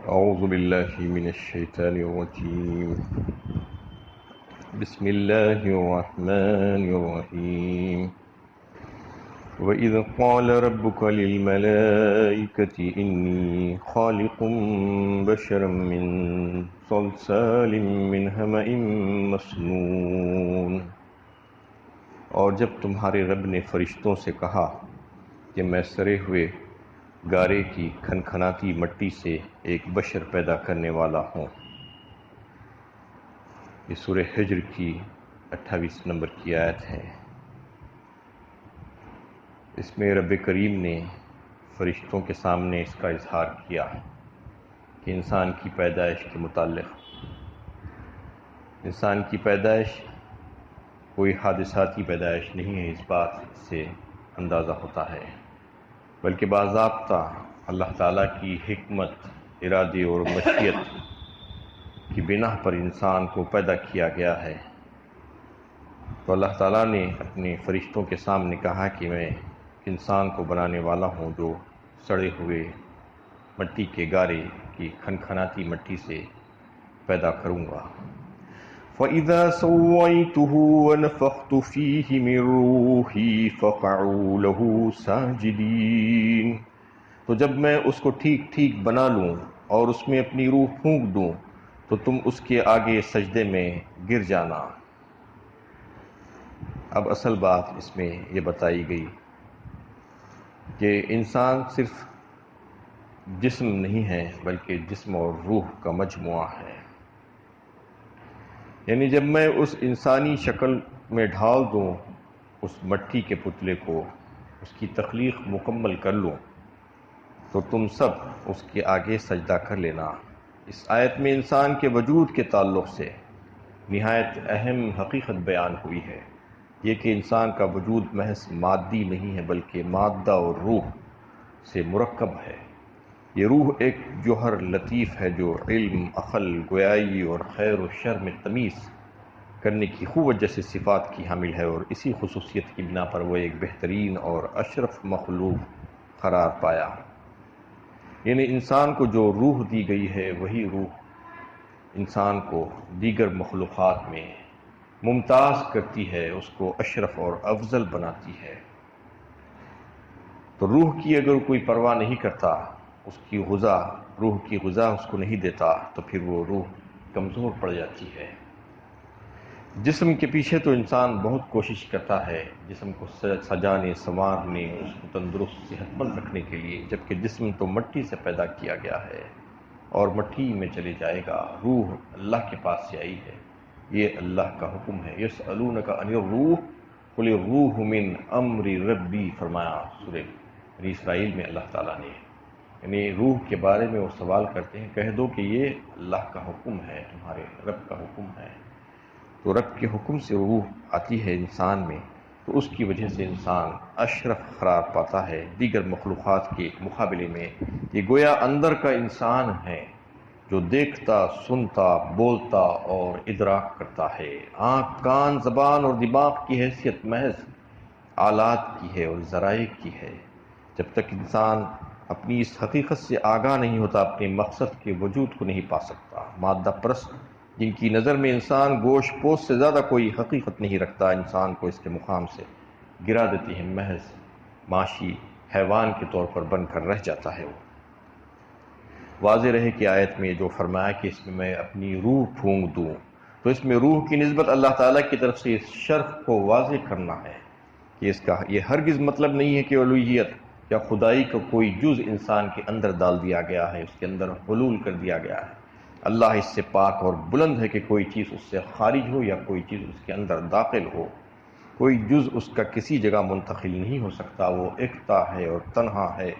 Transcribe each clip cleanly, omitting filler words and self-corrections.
أعوذ بالله من الشيطان الرجيم. بسم الله الرحمن الرحيم. وإذ قال ربك للملائكة إني خالق بشرا من صلصال من حمأ مسنون. اور جب تمہارے رب نے فرشتوں سے کہا کہ میں سڑے ہوئے گارے کی کھنکھناتی مٹی سے ایک بشر پیدا کرنے والا ہوں. یہ سورہ ہجر کی 28 نمبر کی آیت ہے. اس میں رب کریم نے فرشتوں کے سامنے اس کا اظہار کیا کہ انسان کی پیدائش کے متعلق انسان کی پیدائش کوئی حادثاتی پیدائش نہیں ہے، اس بات سے اندازہ ہوتا ہے، بلکہ باضابطہ اللہ تعالیٰ کی حکمت، ارادے اور مشیت کی بنا پر انسان کو پیدا کیا گیا ہے. تو اللہ تعالیٰ نے اپنے فرشتوں کے سامنے کہا کہ میں انسان کو بنانے والا ہوں جو سڑے ہوئے مٹی کے گارے کی کھنکھناتی مٹی سے پیدا کروں گا. فَإِذَا سَوَّيْتُهُ وَنَفَخْتُ فِيهِ مِن رُّوحِي فَقَعُوا لَهُ سَاجِدِينَ. تو جب میں اس کو ٹھیک ٹھیک بنا لوں اور اس میں اپنی روح پھونک دوں تو تم اس کے آگے سجدے میں گر جانا. اب اصل بات اس میں یہ بتائی گئی کہ انسان صرف جسم نہیں ہے بلکہ جسم اور روح کا مجموعہ ہے. یعنی جب میں اس انسانی شکل میں ڈھال دوں اس مٹی کے پتلے کو، اس کی تخلیق مکمل کر لوں تو تم سب اس کے آگے سجدہ کر لینا. اس آیت میں انسان کے وجود کے تعلق سے نہایت اہم حقیقت بیان ہوئی ہے، یہ کہ انسان کا وجود محض مادی نہیں ہے بلکہ مادہ اور روح سے مرکب ہے. یہ روح ایک جوہر لطیف ہے جو علم، عقل، گویائی اور خیر و شر میں تمیز کرنے کی خوب جیسے صفات کی حامل ہے، اور اسی خصوصیت کی بنا پر وہ ایک بہترین اور اشرف مخلوق قرار پایا. یعنی انسان کو جو روح دی گئی ہے وہی روح انسان کو دیگر مخلوقات میں ممتاز کرتی ہے، اس کو اشرف اور افضل بناتی ہے. تو روح کی اگر کوئی پرواہ نہیں کرتا، اس کی غذا، روح کی غذا اس کو نہیں دیتا تو پھر وہ روح کمزور پڑ جاتی ہے. جسم کے پیچھے تو انسان بہت کوشش کرتا ہے جسم کو سجانے، سنوارنے، اس کو تندرست صحت مند رکھنے کے لیے، جبکہ جسم تو مٹی سے پیدا کیا گیا ہے اور مٹی میں چلے جائے گا. روح اللہ کے پاس سے آئی ہے، یہ اللہ کا حکم ہے. یسألونک عن الروح قل الروح من امر ربی فرمایا سورہ بنی اسرائیل میں اللہ تعالیٰ نے. یعنی روح کے بارے میں وہ سوال کرتے ہیں، کہہ دو کہ یہ اللہ کا حکم ہے، تمہارے رب کا حکم ہے. تو رب کے حکم سے روح آتی ہے انسان میں، تو اس کی وجہ سے انسان اشرف قرار پاتا ہے دیگر مخلوقات کے مقابلے میں. یہ گویا اندر کا انسان ہے جو دیکھتا، سنتا، بولتا اور ادراک کرتا ہے. آنکھ، کان، زبان اور دماغ کی حیثیت محض آلات کی ہے اور ذرائع کی ہے. جب تک انسان اپنی اس حقیقت سے آگاہ نہیں ہوتا اپنے مقصد کے وجود کو نہیں پا سکتا. مادہ پرست جن کی نظر میں انسان گوشت پوست سے زیادہ کوئی حقیقت نہیں رکھتا، انسان کو اس کے مقام سے گرا دیتی ہے، محض معاشی حیوان کے طور پر بن کر رہ جاتا ہے. وہ واضح رہے کہ آیت میں جو فرمایا کہ اس میں اپنی روح پھونک دوں، تو اس میں روح کی نسبت اللہ تعالیٰ کی طرف سے اس شرف کو واضح کرنا ہے کہ اس کا یہ ہرگز مطلب نہیں ہے کہ الوہیت یا خدائی کا کوئی جز انسان کے اندر ڈال دیا گیا ہے، اس کے اندر حلول کر دیا گیا ہے. اللہ اس سے پاک اور بلند ہے کہ کوئی چیز اس سے خارج ہو یا کوئی چیز اس کے اندر داخل ہو. کوئی جز اس کا کسی جگہ منتقل نہیں ہو سکتا. وہ ایکتا ہے اور تنہا ہے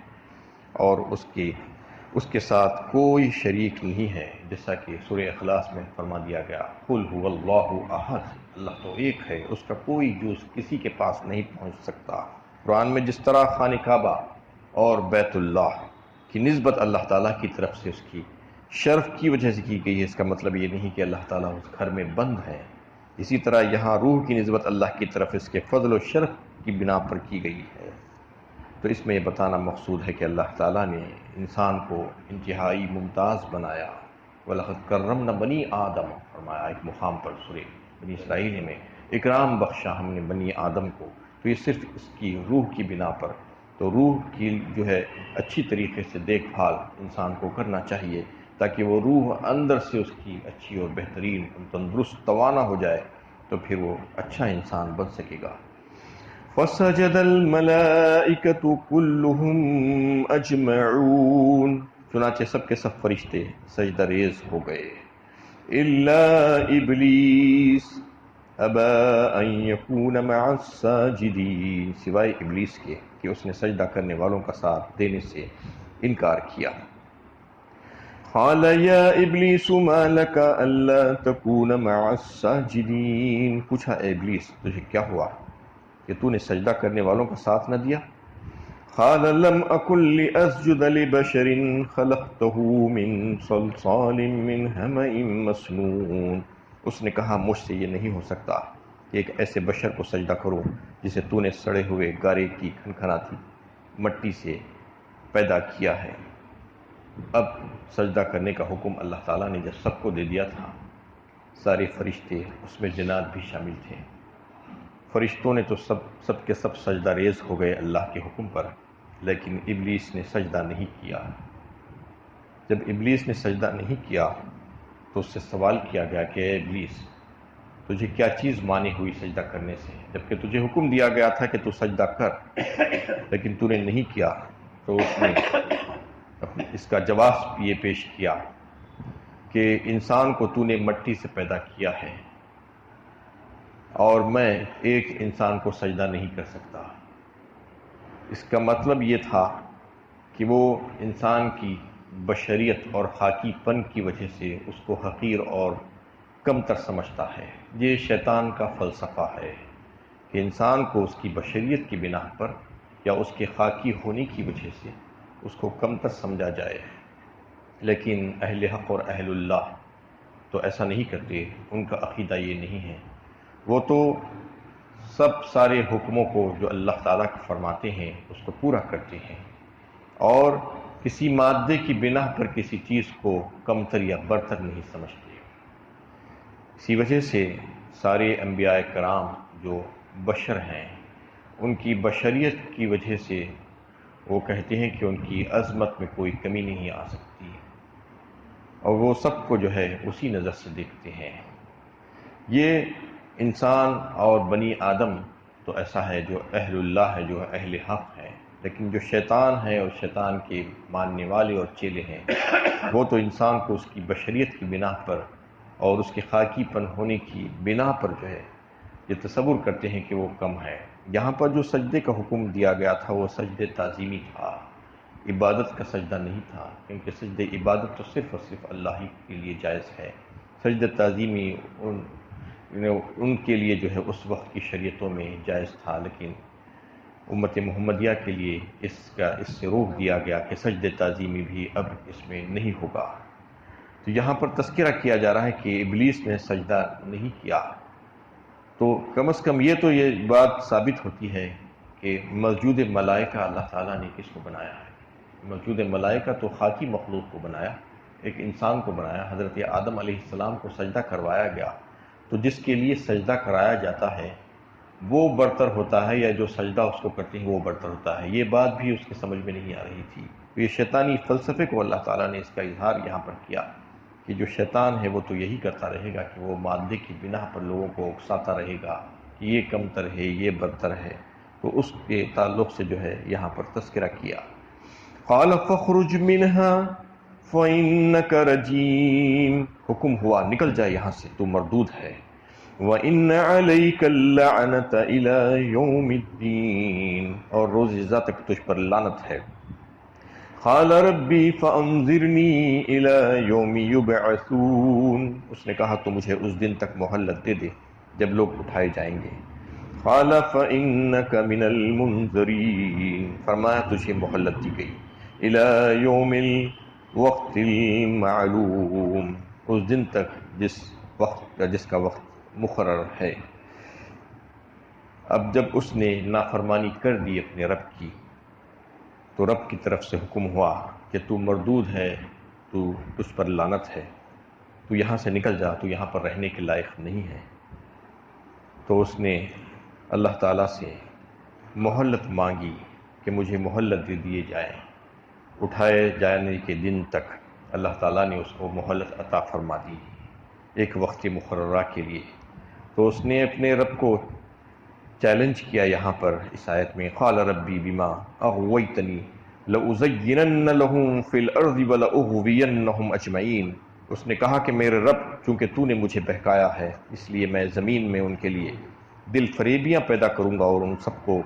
اور اس کے ساتھ کوئی شریک نہیں ہے، جیسا کہ سورہ اخلاص میں فرما دیا گیا، قل هو اللہ احد، اللہ تو ایک ہے، اس کا کوئی جز کسی کے پاس نہیں پہنچ سکتا. قرآن میں جس طرح خانہ کعبہ اور بیت اللہ کی نسبت اللہ تعالیٰ کی طرف سے اس کی شرف کی وجہ سے کی گئی ہے، اس کا مطلب یہ نہیں کہ اللہ تعالیٰ اس گھر میں بند ہے. اسی طرح یہاں روح کی نسبت اللہ کی طرف اس کے فضل و شرف کی بنا پر کی گئی ہے. تو اس میں یہ بتانا مقصود ہے کہ اللہ تعالیٰ نے انسان کو انتہائی ممتاز بنایا۔ وَلَقَدْ كَرَّمْنَا بَنِي آدم فرمایا ایک مقام پر سورہ بنی اسرائیل میں، اکرام بخشا ہم نے بنی آدم کو، تو یہ صرف اس کی روح کی بنا پر، تو روح کی جو ہے اچھی طریقے سے دیکھ بھال انسان کو کرنا چاہیے تاکہ وہ روح اندر سے اس کی اچھی اور بہترین تندرست توانا ہو جائے، تو پھر وہ اچھا انسان بن سکے گا۔ فَسَجَدَ الْمَلَائِكَةُ كُلُّهُمْ أَجْمَعُونَ، چنانچہ سب کے سب فرشتے سجدہ ریز ہو گئے، إِلَّا إِبْلِيسَ أَبَى أَن يَكُونَ مَعَ السَّاجِدِينَ، سوائے ابلیس کے کہ اس نے سجدہ کرنے والوں کا ساتھ دینے سے انکار کیا۔ قال یا ابلیس ما لک الا تکون مع الساجدین، پوچھا اے ابلیس تجھے کیا ہوا کہ تو نے سجدہ کرنے والوں کا ساتھ نہ دیا؟ قال لم اکن لاسجد لبشر خلقته من صلصال من حمأ مسنون، اس نے کہا مجھ سے یہ نہیں ہو سکتا کہ ایک ایسے بشر کو سجدہ کروں جسے تو نے سڑے ہوئے گارے کی کھنکھناتی مٹی سے پیدا کیا ہے۔ اب سجدہ کرنے کا حکم اللہ تعالیٰ نے جب سب کو دے دیا تھا، سارے فرشتے اس میں جنات بھی شامل تھے، فرشتوں نے تو سب کے سب سجدہ ریز ہو گئے اللہ کے حکم پر، لیکن ابلیس نے سجدہ نہیں کیا۔ جب ابلیس نے سجدہ نہیں کیا تو اس سے سوال کیا گیا کہ اے ابلیس تجھے کیا چیز مانی ہوئی سجدہ کرنے سے، جبکہ تجھے حکم دیا گیا تھا کہ تو سجدہ کر، لیکن تو نے نہیں کیا۔ تو اس نے اس کا جواب یہ پیش کیا کہ انسان کو تو نے مٹی سے پیدا کیا ہے اور میں ایک انسان کو سجدہ نہیں کر سکتا۔ اس کا مطلب یہ تھا کہ وہ انسان کی بشریت اور خاکی پن کی وجہ سے اس کو حقیر اور کم تر سمجھتا ہے۔ یہ شیطان کا فلسفہ ہے کہ انسان کو اس کی بشریت کی بنا پر یا اس کے خاکی ہونے کی وجہ سے اس کو کم تر سمجھا جائے، لیکن اہل حق اور اہل اللہ تو ایسا نہیں کرتے، ان کا عقیدہ یہ نہیں ہے۔ وہ تو سب سارے حکموں کو جو اللہ تعالیٰ فرماتے ہیں اس کو پورا کرتے ہیں، اور کسی مادے کی بنا پر کسی چیز کو کمتر یا برتر نہیں سمجھتے۔ اسی وجہ سے سارے انبیاء کرام جو بشر ہیں، ان کی بشریت کی وجہ سے وہ کہتے ہیں کہ ان کی عظمت میں کوئی کمی نہیں آ سکتی، اور وہ سب کو جو ہے اسی نظر سے دیکھتے ہیں۔ یہ انسان اور بنی آدم تو ایسا ہے جو اہل اللہ ہے، جو اہل حق ہے، لیکن جو شیطان ہے اور شیطان کے ماننے والے اور چیلے ہیں، وہ تو انسان کو اس کی بشریت کی بنا پر اور اس کے خاکی پن ہونے کی بنا پر جو ہے یہ تصور کرتے ہیں کہ وہ کم ہے۔ یہاں پر جو سجدے کا حکم دیا گیا تھا وہ سجدے تعظیمی تھا، عبادت کا سجدہ نہیں تھا، کیونکہ سجدے عبادت تو صرف اور صرف اللہ ہی کے لیے جائز ہے۔ سجدہ تعظیمی ان کے لیے جو ہے اس وقت کی شریعتوں میں جائز تھا، لیکن امت محمدیہ کے لیے اس سے روک دیا گیا کہ سجدہ تعظیمی بھی اب اس میں نہیں ہوگا۔ تو یہاں پر تذکرہ کیا جا رہا ہے کہ ابلیس نے سجدہ نہیں کیا، تو کم از کم یہ تو یہ بات ثابت ہوتی ہے کہ موجود ملائکہ اللہ تعالیٰ نے کس کو بنایا ہے۔ موجود ملائکہ تو خاکی مخلوق کو بنایا، ایک انسان کو بنایا۔ حضرت آدم علیہ السلام کو سجدہ کروایا گیا، تو جس کے لیے سجدہ کرایا جاتا ہے وہ برتر ہوتا ہے یا جو سجدہ اس کو کرتے ہیں وہ برتر ہوتا ہے۔ یہ بات بھی اس کے سمجھ میں نہیں آ رہی تھی۔ یہ شیطانی فلسفے کو اللہ تعالیٰ نے اس کا اظہار یہاں پر کیا کہ جو شیطان ہے وہ تو یہی کرتا رہے گا کہ وہ مادے کی بنا پر لوگوں کو اکساتا رہے گا کہ یہ کمتر ہے، یہ برتر ہے، تو اس کے تعلق سے جو ہے یہاں پر تذکرہ کیا۔ قال فاخرج منها فإنك رجیم، حکم ہوا نکل جائے یہاں سے، تو مردود ہے۔ وَإِنَّ عَلَيْكَ اللَّعْنَةَ إِلَى يَوْمِ الدِّينِ، اور روز عزت تک تجھ پر لعنت ہے۔ قال ربی فانظرنی الی یوم یبعثون، اس نے کہا تو مجھے اس دن تک مہلت دے دے جب لوگ اٹھائے جائیں گے۔ قال فإنک من المنظرین، فرمایا تجھے مہلت دی گئی، الی یوم الوقت المعلوم، اس دن تک جس کا وقت مقرر ہے۔ اب جب اس نے نافرمانی کر دی اپنے رب کی تو رب کی طرف سے حکم ہوا کہ تو مردود ہے، تو اس پر لعنت ہے، تو یہاں سے نکل جا، تو یہاں پر رہنے کے لائق نہیں ہے۔ تو اس نے اللہ تعالیٰ سے مہلت مانگی کہ مجھے مہلت دے دیے جائے، اٹھائے جانے کے دن تک اللہ تعالیٰ نے اس کو مہلت عطا فرما دی، ایک وقت مقررہ کے لیے۔ تو اس نے اپنے رب کو چیلنج کیا یہاں پر اس آیت میں، قال ربی بما اغویتنی لأزینن لہم فی الارض ولأغوینہم اجمعین۔ اس نے کہا کہ میرے رب، چونکہ تو نے مجھے بہکایا ہے، اس لیے میں زمین میں ان کے لیے دل فریبیاں پیدا کروں گا اور ان سب کو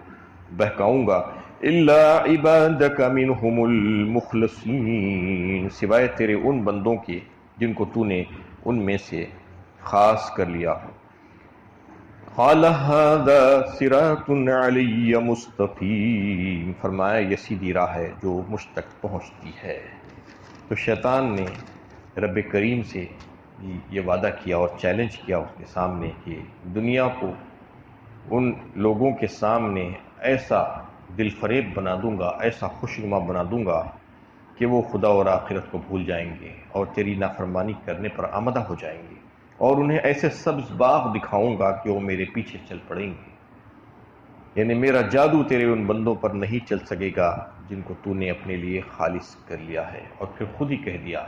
بہکاؤں گا، الا عبادک منہم المخلصین، سوائے تیرے ان بندوں کے جن کو تو نے ان میں سے خاص کر لیا۔ قال هذا صراط علی مستقیم، فرمایا یہ سیدھی راہ ہے جو مجھ تک پہنچتی ہے۔ تو شیطان نے رب کریم سے یہ وعدہ کیا اور چیلنج کیا اس کے سامنے کہ دنیا کو ان لوگوں کے سامنے ایسا دل فریب بنا دوں گا، ایسا خوشنما بنا دوں گا کہ وہ خدا اور آخرت کو بھول جائیں گے اور تیری نافرمانی کرنے پر آمدہ ہو جائیں گے، اور انہیں ایسے سبز باغ دکھاؤں گا کہ وہ میرے پیچھے چل پڑیں گے۔ یعنی میرا جادو تیرے ان بندوں پر نہیں چل سکے گا جن کو تو نے اپنے لیے خالص کر لیا ہے، اور پھر خود ہی کہہ دیا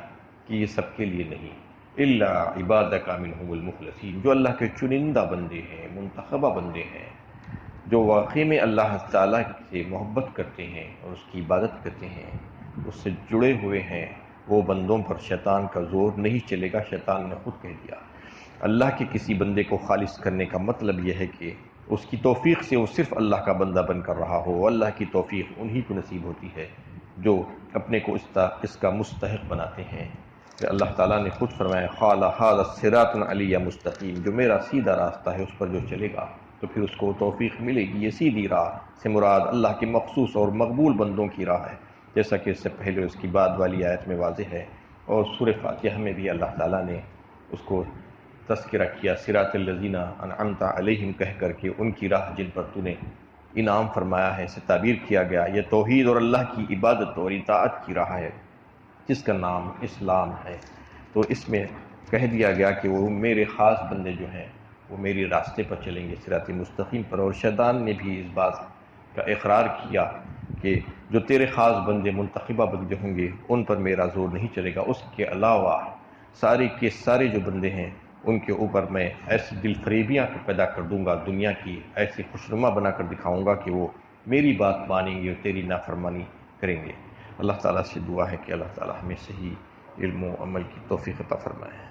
کہ یہ سب کے لیے نہیں، الا عبادک منہم المخلصین، جو اللہ کے چنندہ بندے ہیں، منتخبہ بندے ہیں، جو واقعی میں اللہ تعالیٰ سے محبت کرتے ہیں اور اس کی عبادت کرتے ہیں، اس سے جڑے ہوئے ہیں، وہ بندوں پر شیطان کا زور نہیں چلے گا۔ شیطان نے خود کہہ دیا۔ اللہ کے کسی بندے کو خالص کرنے کا مطلب یہ ہے کہ اس کی توفیق سے وہ صرف اللہ کا بندہ بن کر رہا ہو۔ اللہ کی توفیق انہی کو نصیب ہوتی ہے جو اپنے کو اس کا مستحق بناتے ہیں۔ کہ اللہ تعالیٰ نے خود فرمایا، قال ھذا صراط علی مستقیم، جو میرا سیدھا راستہ ہے اس پر جو چلے گا تو پھر اس کو توفیق ملے گی۔ یہ سیدھی راہ سے مراد اللہ کے مخصوص اور مقبول بندوں کی راہ ہے، جیسا کہ اس سے پہلے اس کی بعد والی آیت میں واضح ہے، اور سورہ فاتحہ میں بھی اللہ تعالیٰ نے اس کو تذکرہ کیا، صراط الذین انعمت علیہم کہہ کر کے ان کی راہ جن پر تو نے انعام فرمایا ہے سے تعبیر کیا گیا۔ یہ توحید اور اللہ کی عبادت اور اطاعت کی راہ ہے جس کا نام اسلام ہے۔ تو اس میں کہہ دیا گیا کہ وہ میرے خاص بندے جو ہیں وہ میری راستے پر چلیں گے، صراط مستقیم پر۔ اور شیطان نے بھی اس بات کا اقرار کیا کہ جو تیرے خاص بندے منتخبہ بندے ہوں گے ان پر میرا زور نہیں چلے گا، اس کے علاوہ سارے کے سارے جو بندے ہیں ان کے اوپر میں ایسی دل فریبیاں پیدا کر دوں گا، دنیا کی ایسی خوشنما بنا کر دکھاؤں گا کہ وہ میری بات مانیں گے اور تیری نافرمانی کریں گے۔ اللہ تعالیٰ سے دعا ہے کہ اللہ تعالیٰ ہمیں صحیح علم و عمل کی توفیق عطا فرمائے۔